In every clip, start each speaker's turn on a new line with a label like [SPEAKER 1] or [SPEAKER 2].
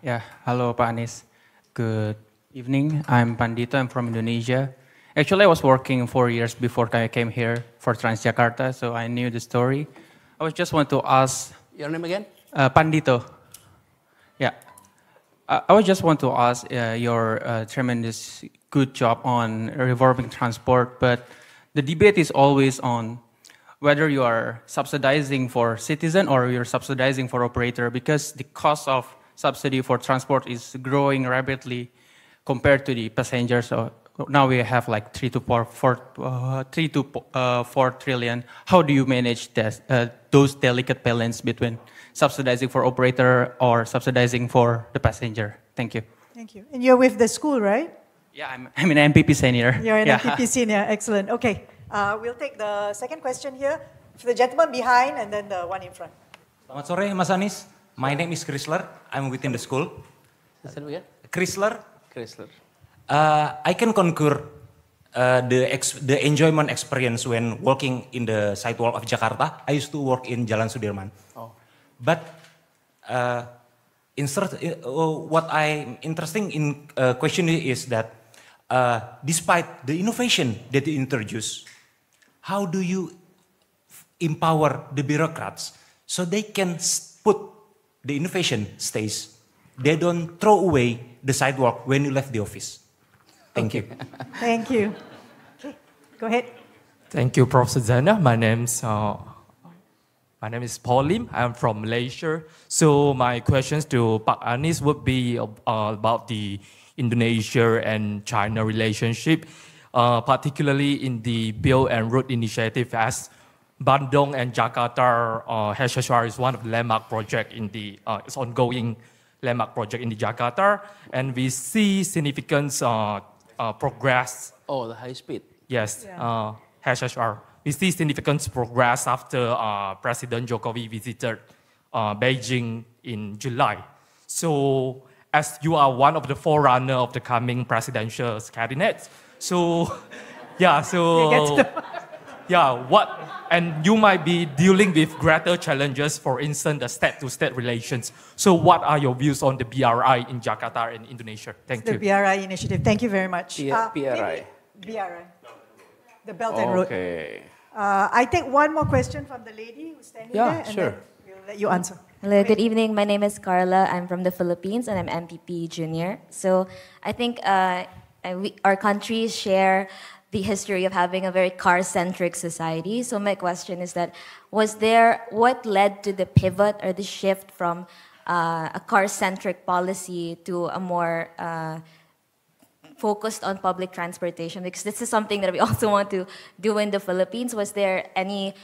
[SPEAKER 1] Yeah, hello Pak Anies. Good evening. I'm Pandito. I'm from Indonesia. Actually, I was working 4 years before I came here for Transjakarta, so I knew the story. I was just want to ask.
[SPEAKER 2] Your name again?
[SPEAKER 1] Pandito. Yeah. I would just want to ask your tremendous good job on reforming transport, but the debate is always on whether you are subsidizing for citizen or you're subsidizing for operator, because the cost of subsidy for transport is growing rapidly compared to the passengers. So now we have like 4 trillion. How do you manage this, those delicate balance between subsidizing for operator or subsidizing for the passenger? Thank you.
[SPEAKER 3] Thank you. And you're with the school, right?
[SPEAKER 1] Yeah, I'm an MPP senior.
[SPEAKER 3] You're an MPP senior. Excellent. Okay. We'll take the second question here. For the gentleman behind and then the one in front.
[SPEAKER 4] Selamat sore, Mas Anies. My name is Chrysler. I'm within the school. Chrysler. I can concur the enjoyment experience when walking in the sidewalk of Jakarta. I used to work in Jalan Sudirman.
[SPEAKER 2] Oh.
[SPEAKER 4] But what I'm interesting in question is that despite the innovation that you introduce, how do you empower the bureaucrats so they can put the innovation stays? They don't throw away the sidewalk when you left the office. Thank you.
[SPEAKER 3] Thank you. Okay, go ahead.
[SPEAKER 5] Thank you, Prof. Zana. My name is Paul Lim. I'm from Malaysia. So my questions to Pak Anies would be about the Indonesia and China relationship, particularly in the Belt and Road Initiative, as Bandung and Jakarta HHR is one of the landmark project in the it's ongoing landmark project in the Jakarta, and we see significant progress.
[SPEAKER 2] Oh, the high speed.
[SPEAKER 5] Yes, HHR. We see significant progress after President Jokowi visited Beijing in July. So, as you are one of the forerunner of the coming presidential cabinet, so and you might be dealing with greater challenges, for instance, the state-to-state relations. So what are your views on the BRI in Jakarta and Indonesia? Thank you.
[SPEAKER 3] The BRI initiative. Thank you very much.
[SPEAKER 2] BRI.
[SPEAKER 3] BRI. The Belt and Road.
[SPEAKER 2] Okay.
[SPEAKER 3] I take one more question from the lady who's standing there. And
[SPEAKER 2] sure.
[SPEAKER 3] then we'll let you answer.
[SPEAKER 6] Hello, good evening. My name is Carla. I'm from the Philippines and I'm MPP Junior. So I think our countries share the history of having a very car-centric society. So my question is that, what led to the pivot or the shift from a car-centric policy to a more focused on public transportation? Because this is something that we also want to do in the Philippines. Was there any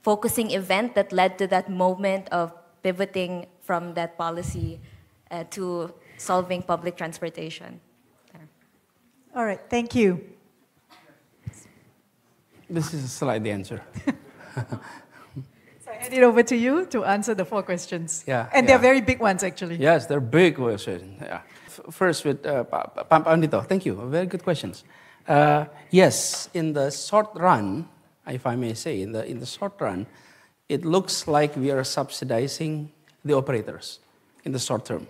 [SPEAKER 6] focusing event that led to that moment of pivoting from that policy to solving public transportation?
[SPEAKER 3] All right, thank you.
[SPEAKER 2] This is a slide answer.
[SPEAKER 3] So I hand it over to you to answer the 4 questions. And they're very big ones, actually.
[SPEAKER 2] Yes, they're big questions. Yeah. First with Pandito. Thank you. Very good questions. Yes, in the short run, if I may say, in the short run, it looks like we are subsidizing the operators in the short term.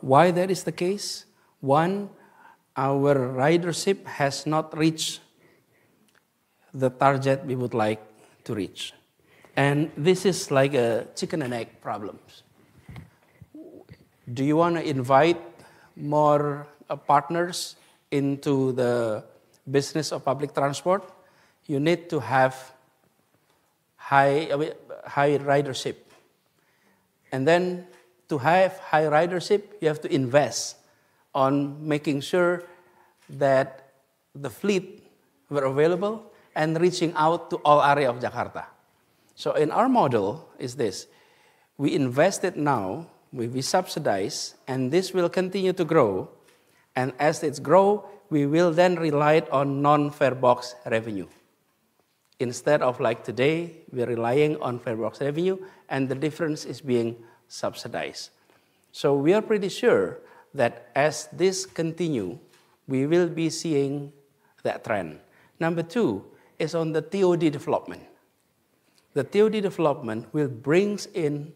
[SPEAKER 2] Why that is the case? One, our ridership has not reached the target we would like to reach. And this is like a chicken and egg problem. Do you want to invite more partners into the business of public transport? You need to have high ridership. And then to have high ridership, you have to invest on making sure that the fleet were available and reaching out to all area of Jakarta. So in our model is this: we invested now, we subsidize, and this will continue to grow. And as it grows, we will then rely on non-fare box revenue. Instead of like today, we're relying on fare box revenue, and the difference is being subsidized. So we are pretty sure that as this continue, we will be seeing that trend. Number 2 is on the TOD development. The TOD development will bring in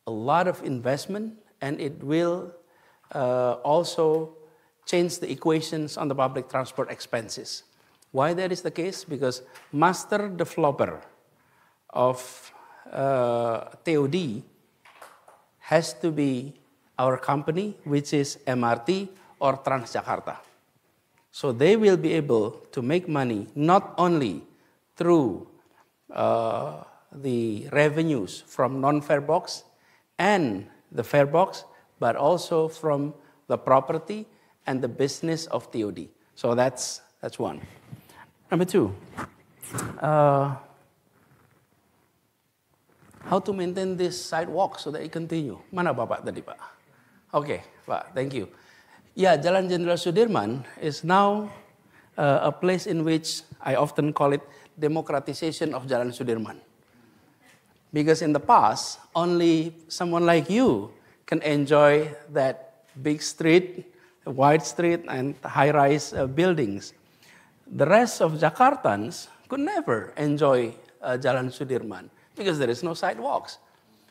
[SPEAKER 2] a lot of investment and it will also change the equations on the public transport expenses. Why that is the case? Because master developer of TOD has to be our company, which is MRT or Transjakarta. So they will be able to make money not only through the revenues from non-fare box and the fare box, but also from the property and the business of TOD. So that's one. Number two, how to maintain this sidewalk so that it continue? Mana Bapak tadi Pak? Okay, Pak, thank you. Yeah, Jalan Jenderal Sudirman is now a place in which I often call it democratization of Jalan Sudirman. Because in the past, only someone like you can enjoy that big street, wide street, and high-rise buildings. The rest of Jakartans could never enjoy Jalan Sudirman because there is no sidewalks.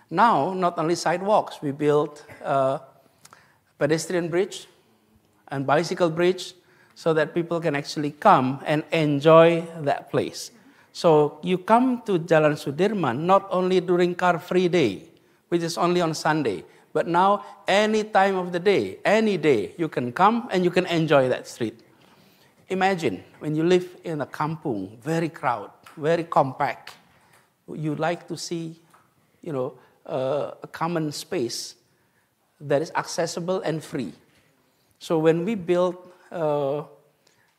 [SPEAKER 2] Now, not only sidewalks, we built pedestrian bridge and bicycle bridge so that people can actually come and enjoy that place. So you come to Jalan Sudirman not only during car-free day, which is only on Sunday, but now any time of the day, any day, you can come and you can enjoy that street. Imagine when you live in a kampung, very crowded, very compact, you like to see, a common space that is accessible and free. So when we build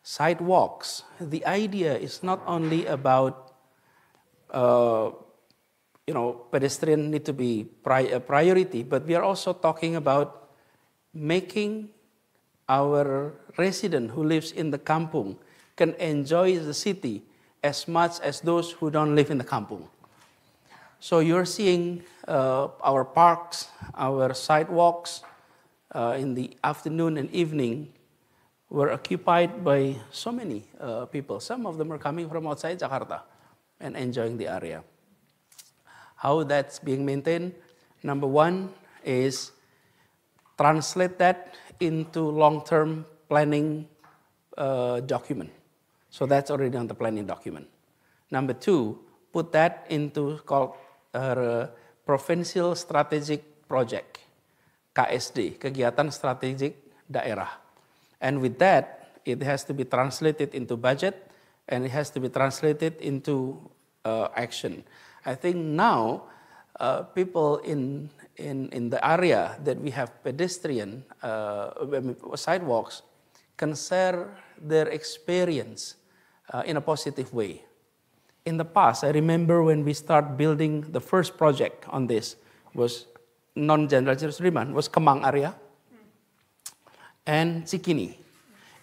[SPEAKER 2] sidewalks, the idea is not only about, pedestrian need to be a priority, but we are also talking about making our resident who lives in the kampung can enjoy the city as much as those who don't live in the kampung. So you're seeing our parks, our sidewalks in the afternoon and evening were occupied by so many people. Some of them are coming from outside Jakarta and enjoying the area. How that's being maintained? Number one is translate that into long-term planning document. So that's already on the planning document. Number two, put that into called Provincial Strategic Project, KSD, Kegiatan Strategik Daerah. And with that, it has to be translated into budget and it has to be translated into action. I think now people in the area that we have pedestrian sidewalks can share their experience in a positive way. In the past, I remember when we started building the first project on this was non-Jenderal Sudirman, was Kemang area and Cikini.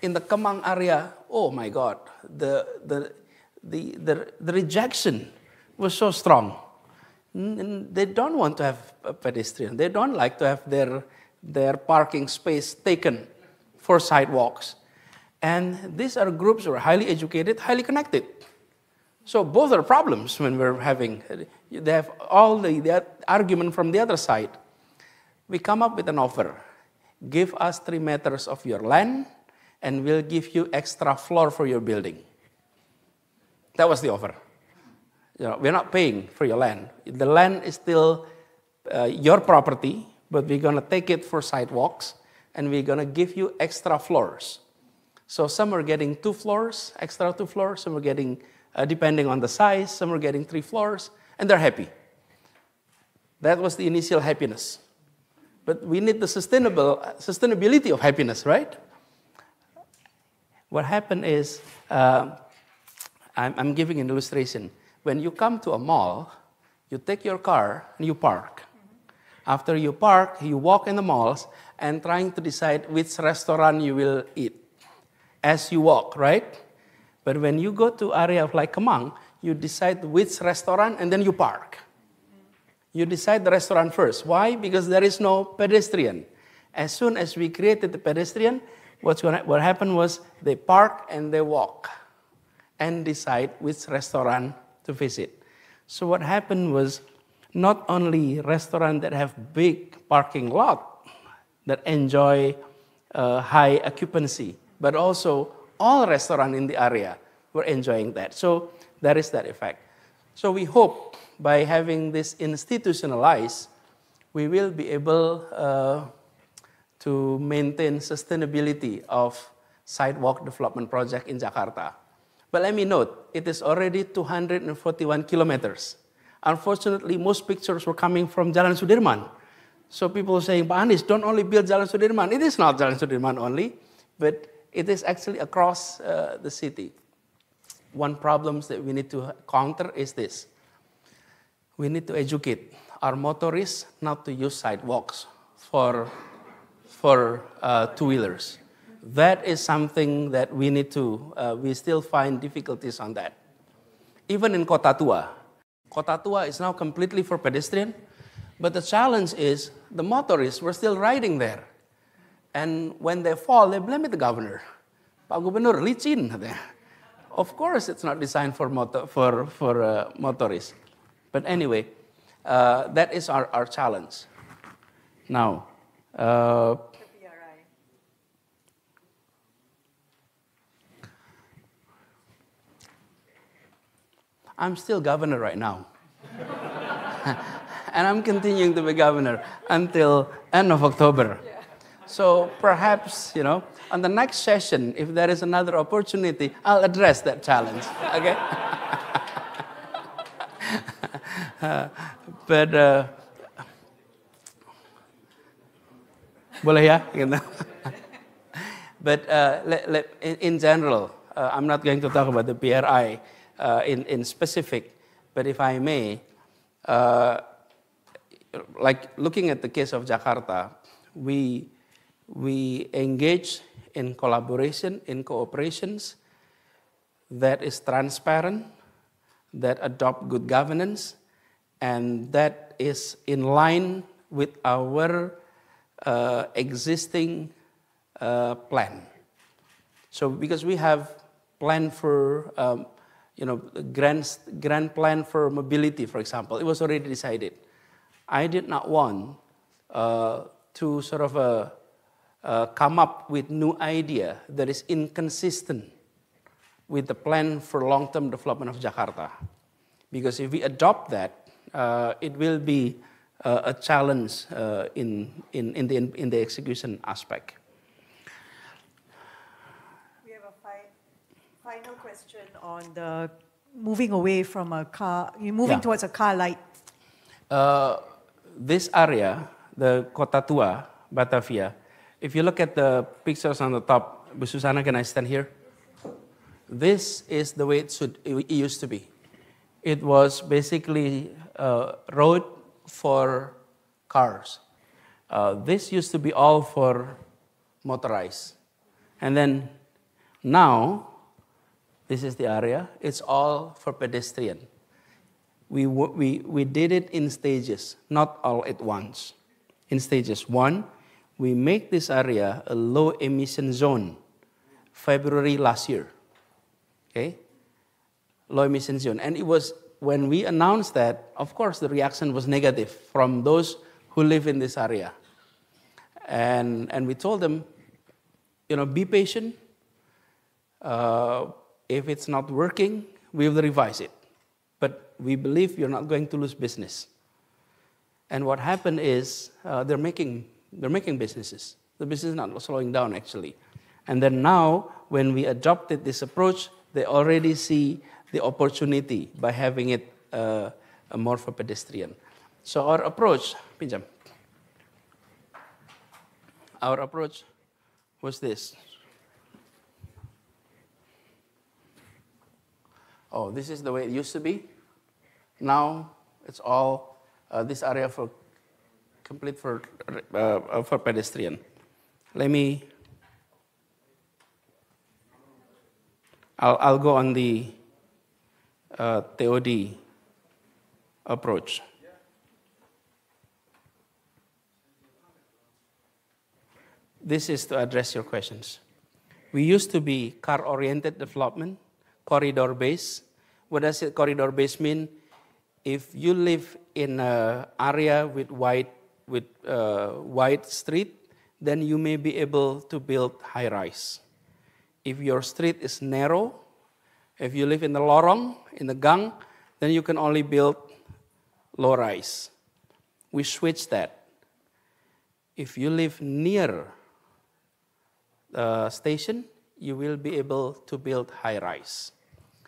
[SPEAKER 2] In the Kemang area, oh my God, the rejection was so strong. They don't want to have a pedestrian. They don't like to have their parking space taken for sidewalks. And these are groups who are highly educated, highly connected. So both are problems when we're having, they have all the argument from the other side. We come up with an offer. Give us 3 meters of your land and we'll give you extra floor for your building. That was the offer. We're not paying for your land. The land is still your property, but we're going to take it for sidewalks and we're going to give you extra floors. So some are getting 2 floors, extra 2 floors, some are getting, depending on the size, some are getting 3 floors, and they're happy. That was the initial happiness. But we need the sustainability of happiness, right? What happened is, I'm giving an illustration. When you come to a mall, you take your car and you park. After you park, you walk in the malls and trying to decide which restaurant you will eat as you walk, right? But when you go to area of like Kemang, you decide which restaurant and then you park. You decide the restaurant first. Why? Because there is no pedestrian. As soon as we created the pedestrian, what happened was they park and they walk and decide which restaurant to visit. So what happened was not only restaurants that have big parking lot that enjoy high occupancy, but also all restaurants in the area were enjoying that. So there is that effect. So we hope by having this institutionalized, we will be able to maintain sustainability of sidewalk development project in Jakarta. But let me note, it is already 241 kilometers. Unfortunately, most pictures were coming from Jalan Sudirman. So people saying, Pak Anies, don't only build Jalan Sudirman. It is not Jalan Sudirman only, but it is actually across the city. One problem that we need to counter is this. We need to educate our motorists not to use sidewalks for two-wheelers. That is something that we need to, we still find difficulties on that. Even in Kota Tua. Kota Tua is now completely for pedestrian, but the challenge is the motorists were still riding there. And when they fall, they blame the governor. Pak Gubernur, licin. Of course, it's not designed for motorists. But anyway, that is our challenge. Now, I'm still governor right now. And I'm continuing to be governor until end of October. Yeah. So perhaps, on the next session, if there is another opportunity, I'll address that challenge, okay? But, boleh ya? But in general, I'm not going to talk about the PRI in specific, but if I may, like looking at the case of Jakarta, we engage in collaboration, in cooperations that is transparent, that adopt good governance, and that is in line with our existing plan. So because we have plan for, grand plan for mobility, for example, it was already decided. I did not want to sort of come up with new idea that is inconsistent with the plan for long-term development of Jakarta. Because if we adopt that, it will be a challenge in the execution aspect.
[SPEAKER 3] We have a final question on the moving away from a car, towards a car light.
[SPEAKER 2] This area, the Kota Tua, Batavia, if you look at the pictures on the top, Bu Susana, can I stand here? This is the way it used to be. It was basically a road for cars. This used to be all for motorized. And then now, this is the area, it's all for pedestrian. We did it in stages, not all at once. In stages. One, we make this area a low emission zone, February last year. Okay? Low emission zone. And it was, when we announced that, of course, the reaction was negative from those who live in this area. And we told them, be patient. If it's not working, we will revise it. But we believe you're not going to lose business. And what happened is they're making businesses. The business is not slowing down, actually. And then now, when we adopted this approach, they already see the opportunity by having it more for pedestrian. So our approach, pinjam. Our approach was this. Oh, this is the way it used to be. Now it's all this area complete for pedestrian. I'll go on the TOD approach. This is to address your questions. We used to be car-oriented development, corridor-based. What does corridor-based mean? If you live in an area with wide street, then you may be able to build high-rise. If your street is narrow, if you live in the lorong, in the gang, then you can only build low-rise. We switch that. If you live near the station, you will be able to build high-rise.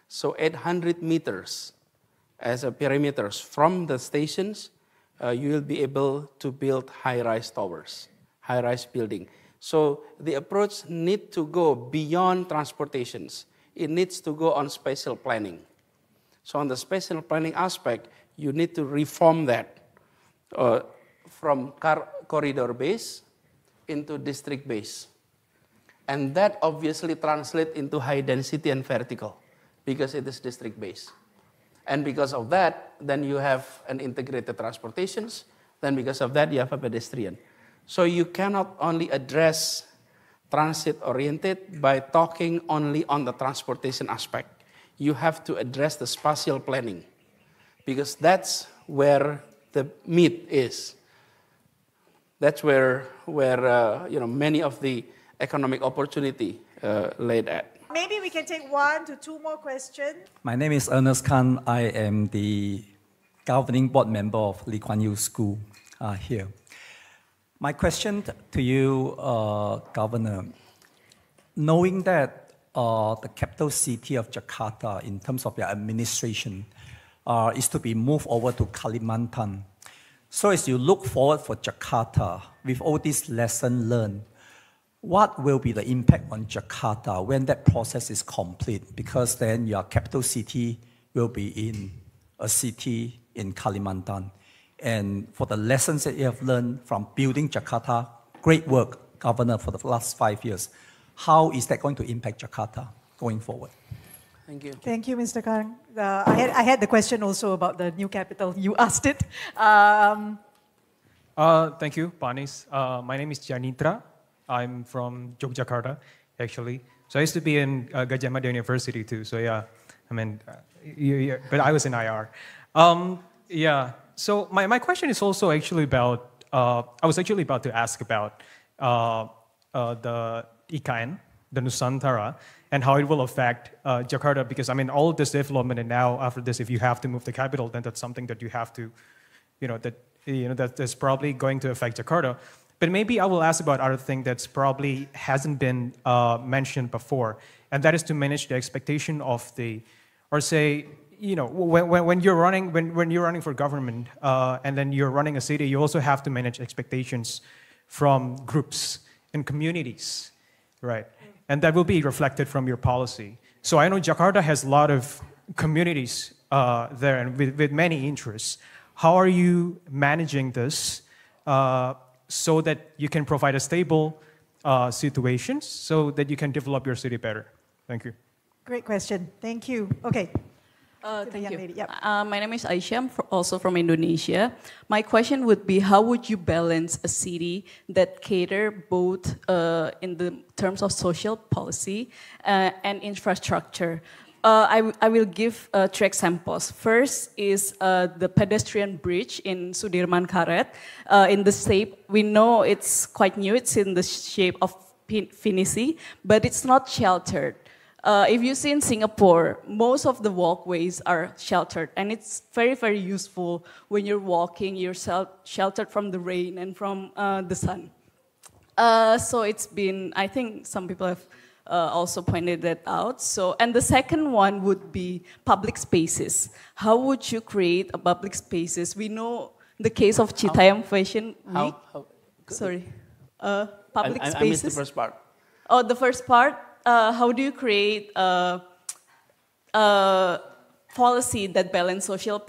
[SPEAKER 2] So 800 meters as a perimeters from the stations, you will be able to build high-rise towers, high-rise building. So the approach needs to go beyond transportations. It needs to go on spatial planning. So on the spatial planning aspect, you need to reform that from corridor base into district base. And that obviously translates into high density and vertical because it is district base. And because of that, then you have an integrated transportations. Then because of that, you have a pedestrian. So you cannot only address transit-oriented by talking only on the transportation aspect. You have to address the spatial planning because that's where the meat is. That's where many of the economic opportunity laid at.
[SPEAKER 3] Maybe we can take 1 to 2 more questions.
[SPEAKER 7] My name is Ernest Khan. I am the governing board member of Lee Kuan Yew School here. My question to you, Governor, knowing that the capital city of Jakarta, in terms of your administration, is to be moved over to Kalimantan. So as you look forward for Jakarta, with all these lessons learned, what will be the impact on Jakarta when that process is complete? Because then your capital city will be in a city in Kalimantan. And for the lessons that you have learned from building Jakarta, great work, Governor, for the last 5 years. How is that going to impact Jakarta going forward?
[SPEAKER 2] Thank you.
[SPEAKER 3] Thank you, Mr. Kang. I had the question also about the new capital. You asked it.
[SPEAKER 8] Thank you, Panis. My name is Janitra. I'm from Yogyakarta, actually. So I used to be in Gajah Mada University too. So yeah, I mean, but I was in IR. Yeah. So my question is also actually about. I was actually about to ask about the IKN, the Nusantara, and how it will affect Jakarta. Because I mean, all of this development, and now after this, if you have to move the capital, then that's something that you have to, that's probably going to affect Jakarta. But maybe I will ask about other thing that's probably hasn't been mentioned before, and that is to manage the expectation of the, or say, when you're running for government, and then you're running a city, you also have to manage expectations from groups and communities, right? And that will be reflected from your policy. So I know Jakarta has a lot of communities there and with many interests. How are you managing this? So that you can provide a stable situation so that you can develop your city better? Thank you.
[SPEAKER 3] Great question. Thank you. Okay.
[SPEAKER 9] Thank you.
[SPEAKER 3] Lady. Yep.
[SPEAKER 9] My name is Aisha. I'm also from Indonesia. My question would be, how would you balance a city that cater both in the terms of social policy and infrastructure? I will give 3 examples. First is the pedestrian bridge in Sudirman Karet. In the shape, we know it's quite new. It's in the shape of Finisi, but it's not sheltered. If you see in Singapore, most of the walkways are sheltered, and it's very, very useful when you're walking. You're sheltered from the rain and from the sun. So it's been, I think some people have also pointed that out. So, and the second one would be public spaces. How would you create a public spaces? We know the case of Citayam Fashion Week. Sorry, public spaces.
[SPEAKER 2] I missed the first part.
[SPEAKER 9] Oh, the first part. How do you create a policy that balance social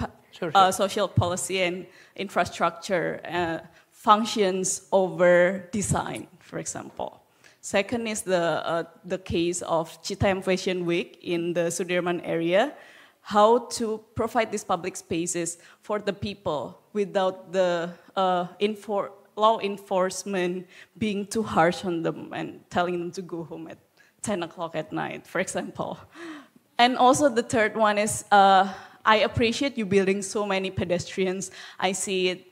[SPEAKER 9] policy and infrastructure functions over design, for example? Second is the case of Citayam Fashion Week in the Sudirman area. How to provide these public spaces for the people without the law enforcement being too harsh on them and telling them to go home at 10 o'clock at night, for example. And also the third one is, I appreciate you building so many pedestrians. I see it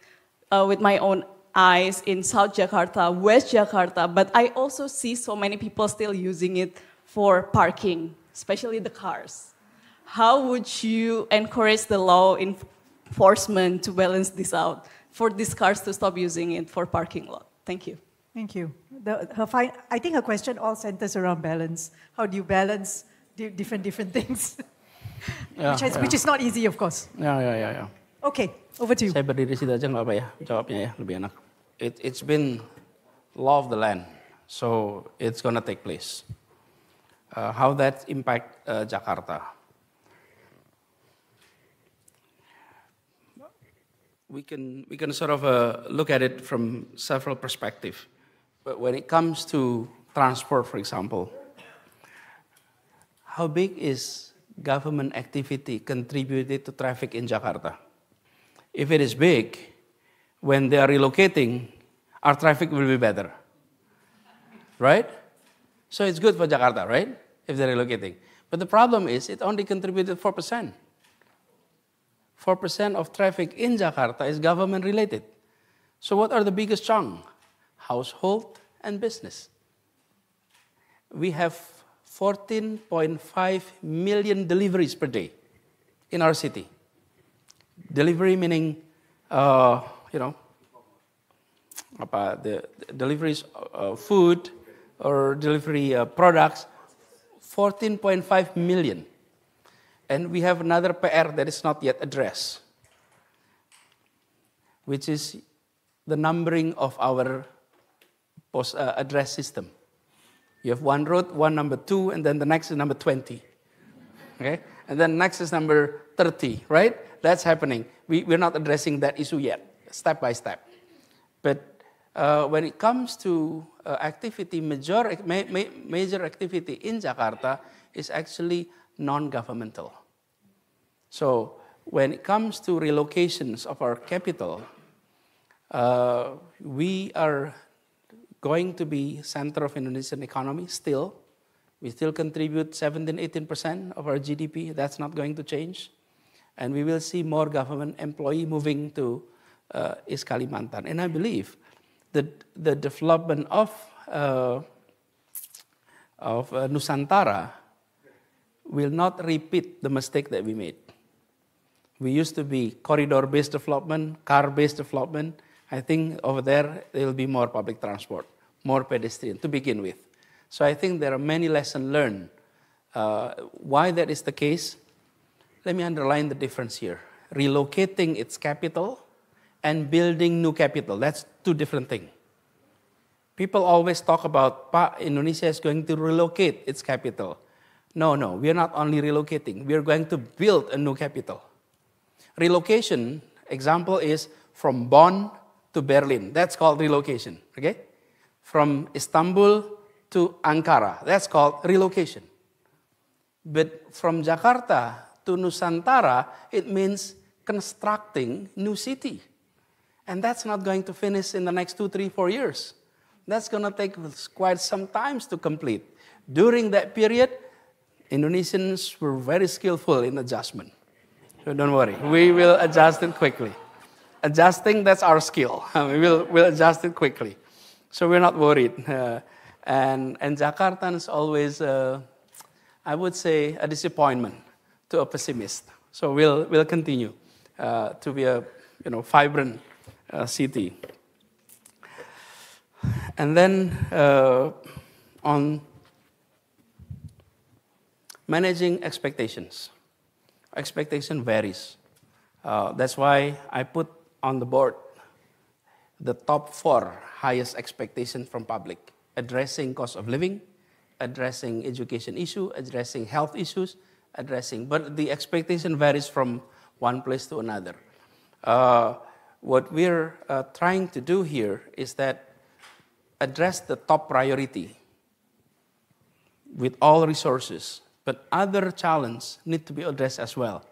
[SPEAKER 9] with my own eyes in South Jakarta, West Jakarta, but I also see so many people still using it for parking, especially the cars. How would you encourage the law enforcement to balance this out for these cars to stop using it for parking lot? Thank you.
[SPEAKER 3] Thank you. I think her question all centers around balance. How do you balance different things? Which is not easy, of course.
[SPEAKER 2] Yeah.
[SPEAKER 3] Okay, over to you.
[SPEAKER 2] Saya berdiri situ aja nggak apa ya, jawabnya ya, lebih enak. It's been law of the land, so it's gonna take place. How that impact Jakarta? We can sort of look at it from several perspectives. But when it comes to transport, for example, how big is government activity contributed to traffic in Jakarta? If it is big, when they are relocating, our traffic will be better, right? So it's good for Jakarta, right? If they're relocating. But the problem is it only contributed 4%. 4% of traffic in Jakarta is government related. So what are the biggest chunk? Household and business. We have 14.5 million deliveries per day in our city. Delivery meaning, the deliveries of food or delivery products, 14.5 million. And we have another PR that is not yet addressed, which is the numbering of our address system. You have one road, one number 2, and then the next is number 20. Okay? And then next is number 30, right? That's happening. We're not addressing that issue yet, step by step. But when it comes to activity, major activity in Jakarta is actually non-governmental. So when it comes to relocations of our capital, we are going to be center of Indonesian economy still. We still contribute 17-18% of our GDP. That's not going to change. And we will see more government employee moving to East Kalimantan. And I believe that the development of Nusantara will not repeat the mistake that we made. We used to be corridor-based development, car-based development. I think over there will be more public transport, more pedestrian to begin with. So I think there are many lessons learned. Why that is the case? Let me underline the difference here. Relocating its capital and building new capital, that's two different things. People always talk about, Indonesia is going to relocate its capital. No, we are not only relocating, we are going to build a new capital. Relocation, example is from Bonn to Berlin. That's called relocation, okay? From Istanbul to Ankara, that's called relocation. But from Jakarta to Nusantara, it means constructing new city. And that's not going to finish in the next 2, 3, 4 years. That's going to take quite some time to complete. During that period, Indonesians were very skillful in adjustment. So don't worry, we will adjust it quickly. Adjusting, that's our skill. We'll adjust it quickly. So we're not worried. And Jakarta is always, I would say, a disappointment to a pessimist. So we'll continue to be a vibrant city. And then on managing expectations. Expectation varies. That's why I put on the board the top 4 highest expectations from public. Addressing cost of living, addressing education issue, addressing health issues, but the expectation varies from one place to another. What we're trying to do here is that address the top priority with all resources, but other challenges need to be addressed as well.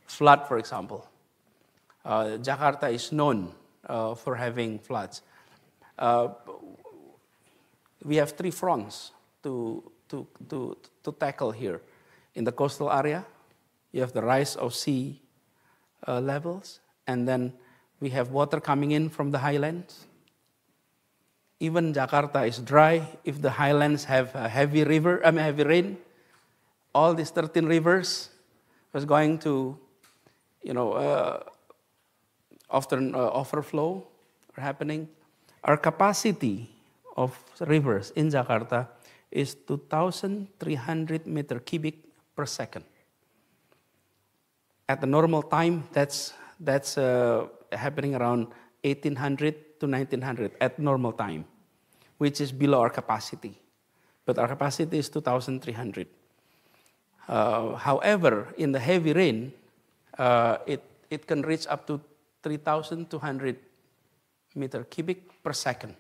[SPEAKER 2] Flood, for example. Jakarta is known for having floods. We have 3 fronts to tackle here. In the coastal area, you have the rise of sea levels, and then we have water coming in from the highlands, even Jakarta is dry. If the highlands have a heavy rain, all these 13 rivers was going to, often overflow are happening. Our capacity of rivers in Jakarta is 2,300 meter cubic per second. At the normal time, that's happening around 1800 to 1900 at normal time, which is below our capacity. But our capacity is 2,300. However, in the heavy rain, it can reach up to 3,200 meter cubic per second,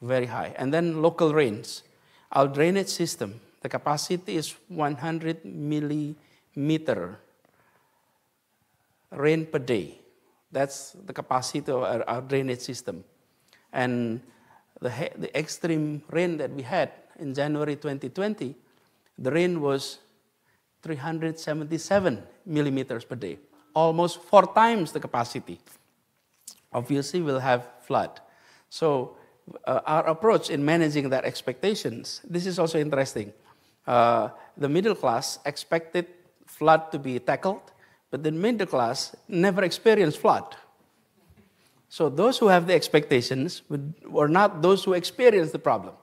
[SPEAKER 2] very high. And then local rains. Our drainage system, the capacity is 100 millimeter rain per day. That's the capacity of our drainage system. And the extreme rain that we had in January 2020, the rain was 377 millimeters per day, almost 4 times the capacity. Obviously, we'll have flood. So our approach in managing that expectations, this is also interesting. The middle class expected flood to be tackled, but the middle class never experienced flood. So those who have the expectations were not those who experienced the problem.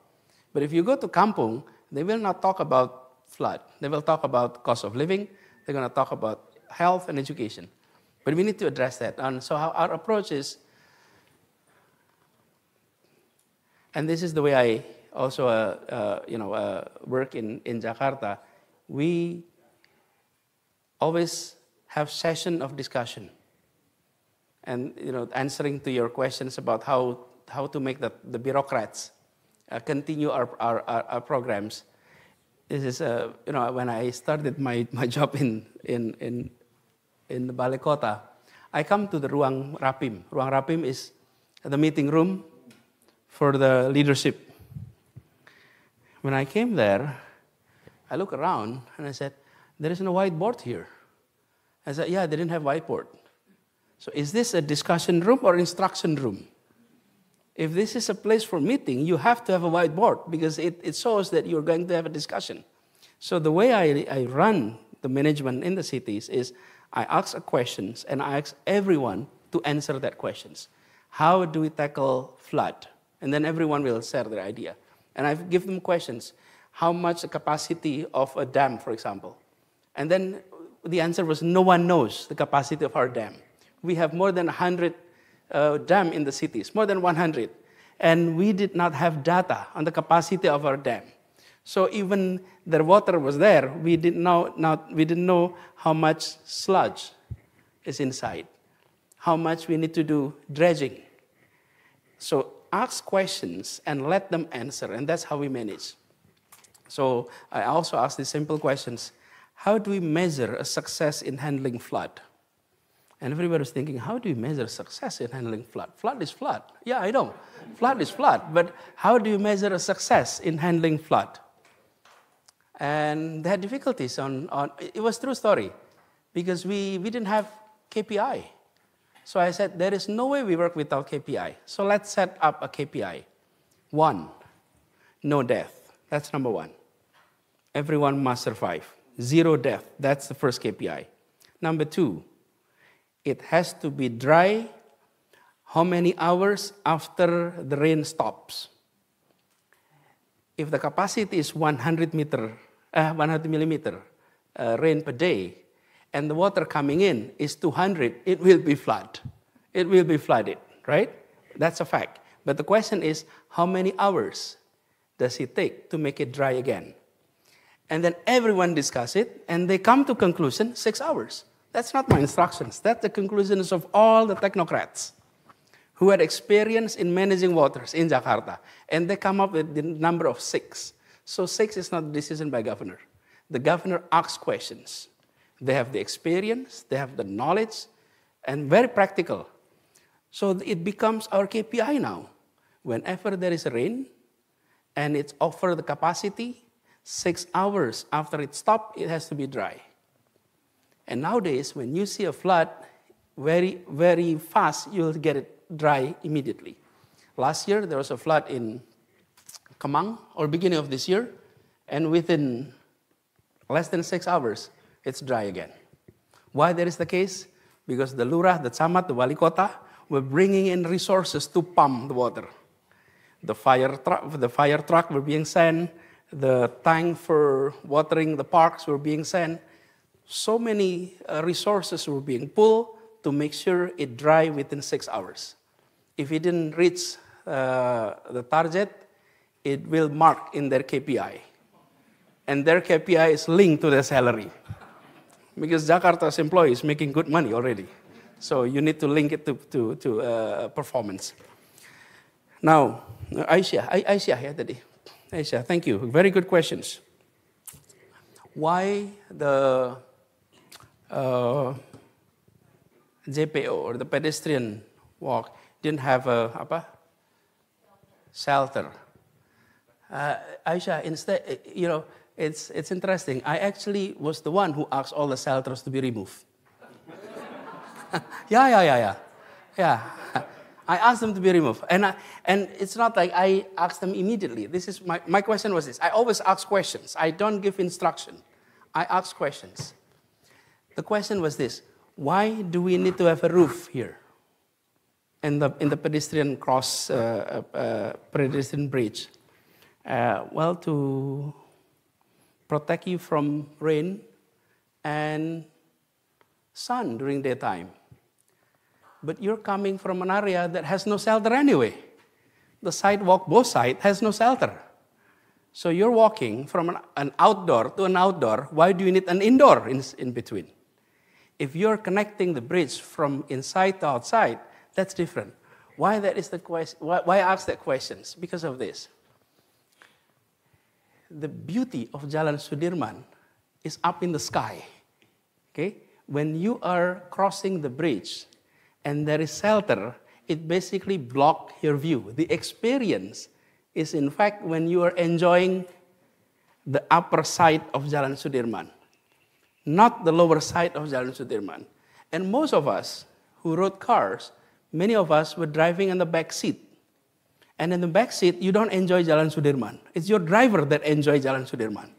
[SPEAKER 2] But if you go to Kampung, they will not talk about flood. They will talk about cost of living. They're going to talk about health and education. But we need to address that. And so our approach is, and this is the way I also work in Jakarta, we always have session of discussion. And answering to your questions about how to make the bureaucrats continue our programs. This is when I started my job in the Balai Kota, I come to the Ruang Rapim. Ruang Rapim is the meeting room for the leadership. When I came there, I look around and I said, there is no whiteboard here. I said, yeah, they didn't have whiteboard. So is this a discussion room or instruction room? If this is a place for meeting, you have to have a whiteboard because it shows that you're going to have a discussion. So the way I run the management in the cities is I ask questions and I ask everyone to answer that questions. How do we tackle flood? And then everyone will share their idea. And I give them questions. How much the capacity of a dam, for example? And then the answer was no one knows the capacity of our dam. We have more than 100 dam in the cities, more than 100. And we did not have data on the capacity of our dam. So even the water was there, we didn't know how much sludge is inside, how much we need to do dredging. So ask questions and let them answer, and that's how we manage. So I also ask these simple questions. How do we measure a success in handling flood? And everybody was thinking, how do you measure success in handling flood? Flood is flood. Yeah, I know. Flood is flood. But how do you measure a success in handling flood? And they had difficulties it was a true story, because we didn't have KPI. So I said, there is no way we work without KPI. So let's set up a KPI. 1, no death. That's number 1. Everyone must survive. 0 death. That's the first KPI. Number 2, it has to be dry how many hours after the rain stops? If the capacity is 100 millimeter rain per day, and the water coming in is 200, it will be flood. It will be flooded, right? That's a fact. But the question is, how many hours does it take to make it dry again? And then everyone discuss it, and they come to conclusion, 6 hours. That's not my instructions. That's the conclusions of all the technocrats who had experience in managing waters in Jakarta. And they come up with the number of 6. So 6 is not a decision by governor. The governor asks questions. They have the experience, they have the knowledge, and very practical. So it becomes our KPI now. Whenever there is a rain, and it's over the capacity, 6 hours after it stops, it has to be dry. And nowadays, when you see a flood, very, very fast, you'll get it dry immediately. Last year, there was a flood in Kemang, or beginning of this year, and within less than 6 hours, it's dry again. Why that is the case? Because the lurah, the camat, the wali kota were bringing in resources to pump the water. The fire truck were being sent, the tank for watering the parks were being sent. So many resources were being pulled to make sure it dry within 6 hours. If it didn't reach the target, it will mark in their KPI. And their KPI is linked to their salary. Because Jakarta's employees making good money already. So you need to link it to performance. Now, Aisyah ya tadi. Aisyah, thank you. Very good questions. Why the JPO, or the pedestrian walk, didn't have a shelter? Aisyah, instead, it's interesting. I actually was the one who asked all the shelters to be removed. Yeah. I asked them to be removed. And it's not like I asked them immediately. This is my question was this. I always ask questions. I don't give instruction. I ask questions. The question was this. Why do we need to have a roof here in the pedestrian pedestrian bridge? Well, to protect you from rain and sun during daytime. But you're coming from an area that has no shelter anyway. The sidewalk, both sides, has no shelter. So you're walking from an outdoor to an outdoor. Why do you need an indoor in between? If you're connecting the bridge from inside to outside, that's different. Why that is the question? Why I ask that questions? Because of this. The beauty of Jalan Sudirman is up in the sky. Okay? When you are crossing the bridge and there is shelter, it basically blocks your view. The experience is, in fact, when you are enjoying the upper side of Jalan Sudirman, not the lower side of Jalan Sudirman. And most of us who rode cars, many of us were driving in the back seat. And in the back seat, you don't enjoy Jalan Sudirman. It's your driver that enjoys Jalan Sudirman,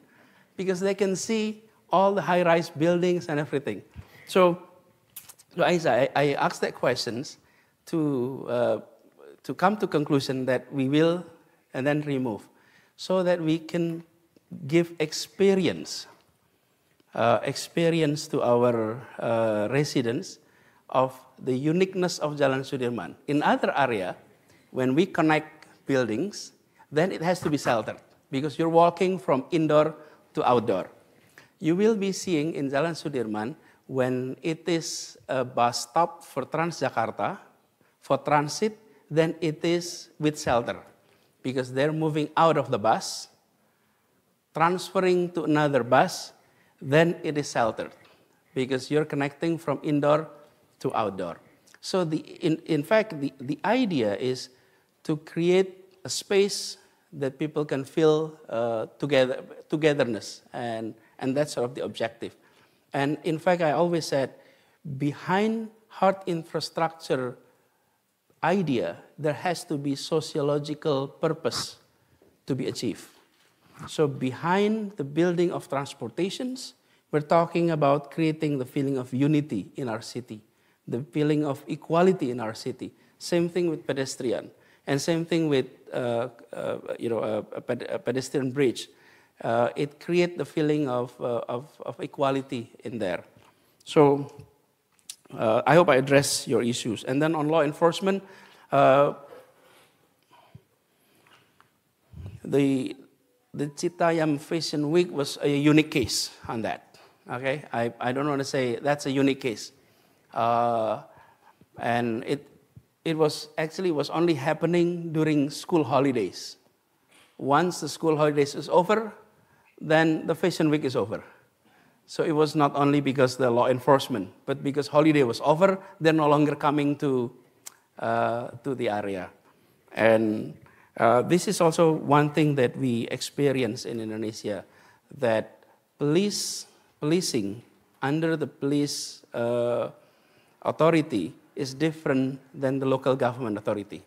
[SPEAKER 2] because they can see all the high-rise buildings and everything. So I asked that questions to come to conclusion that we will and then remove, so that we can give experience to our residents of the uniqueness of Jalan Sudirman. In other area, when we connect buildings, then it has to be sheltered, because you're walking from indoor to outdoor. You will be seeing in Jalan Sudirman, when it is a bus stop for Transjakarta, for transit, then it is with shelter, because they're moving out of the bus, transferring to another bus, then it is sheltered, because you're connecting from indoor to outdoor. So in fact, the idea is to create a space that people can feel togetherness, and that's sort of the objective. And in fact, I always said, behind hard infrastructure idea, there has to be sociological purpose to be achieved. So behind the building of transportations, we're talking about creating the feeling of unity in our city, the feeling of equality in our city. Same thing with pedestrian, and same thing with a pedestrian bridge. It creates the feeling of equality in there. So I hope I address your issues. And then on law enforcement, the Citayam Fashion Week was a unique case on that. Okay, I don't want to say that's a unique case, and it was only happening during school holidays. Once the school holidays is over, then the Fashion Week is over. So it was not only because the law enforcement, but because holiday was over, they're no longer coming to the area. And this is also one thing that we experience in Indonesia, that policing under the police authority is different than the local government authority.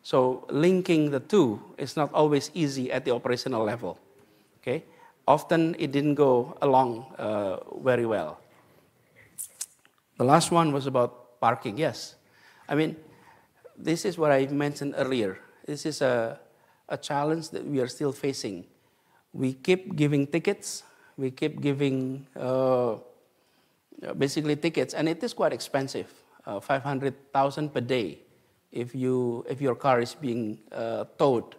[SPEAKER 2] So linking the two is not always easy at the operational level. Okay? Often it didn't go along very well. The last one was about parking. Yes. I mean, this is what I mentioned earlier. This is a challenge that we are still facing. We keep giving tickets. We keep giving basically tickets, and it is quite expensive, 500,000 per day. If your car is being towed,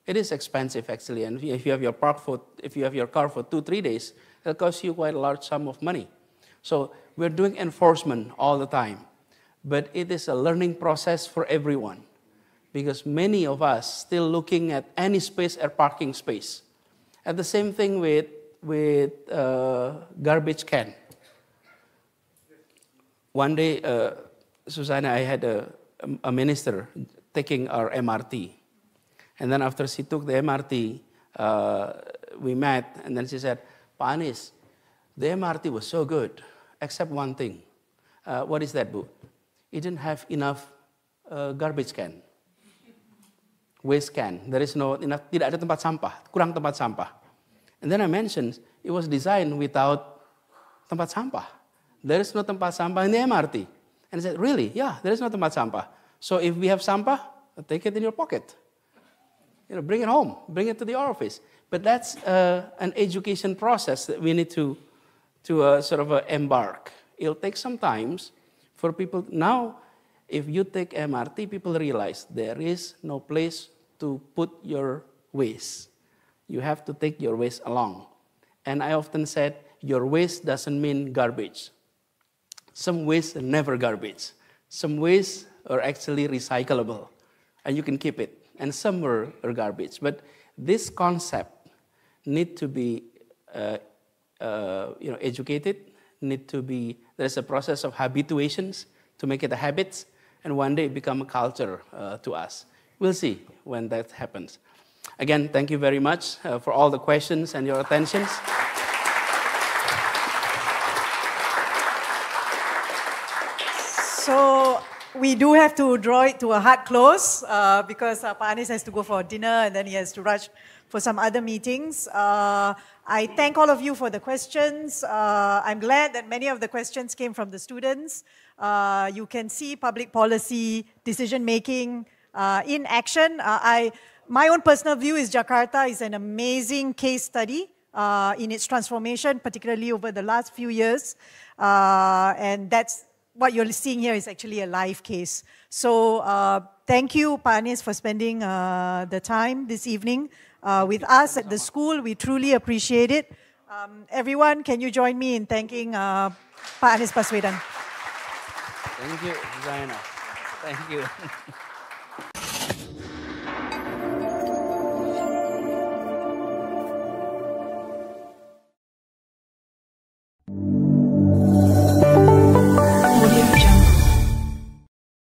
[SPEAKER 2] it is expensive actually. And if you have your car for 2-3 days, it'll cost you quite a large sum of money. So we're doing enforcement all the time, but it is a learning process for everyone, because many of us still looking at any space as parking space. And the same thing with garbage can. One day, Susanna, I had a minister taking our MRT. And then after she took the MRT, we met, and then she said, "Pak Anies, the MRT was so good, except one thing." What is that, Bu? It didn't have enough garbage can, waste can. There is no enough, tidak ada tempat sampah, kurang tempat sampah. And then I mentioned, it was designed without tempat sampah. There is no tempat sampah in the MRT. And I said, really? Yeah, there is no tempat sampah. So if we have sampah, take it in your pocket. Bring it home, bring it to the office. But that's an education process that we need to sort of embark. It'll take some time for people. Now, if you take MRT, people realize there is no place to put your waste. You have to take your waste along. And I often said, your waste doesn't mean garbage. Some waste are never garbage. Some waste are actually recyclable, and you can keep it. And some are garbage. But this concept need to be educated, there's a process of habituations to make it a habit, and one day become a culture to us. We'll see when that happens. Again, thank you very much for all the questions and your attentions.
[SPEAKER 3] So we do have to draw it to a hard close because Pak Anies has to go for dinner and then he has to rush for some other meetings. I thank all of you for the questions. I'm glad that many of the questions came from the students. You can see public policy decision-making in action. My own personal view is Jakarta is an amazing case study in its transformation, particularly over the last few years. And that's what you're seeing here is actually a live case. So thank you, Pak Anies, for spending the time this evening with us at the school. We truly appreciate it. Everyone, can you join me in thanking Pak Anies Baswedan?
[SPEAKER 2] Thank you, Zaina. Thank you.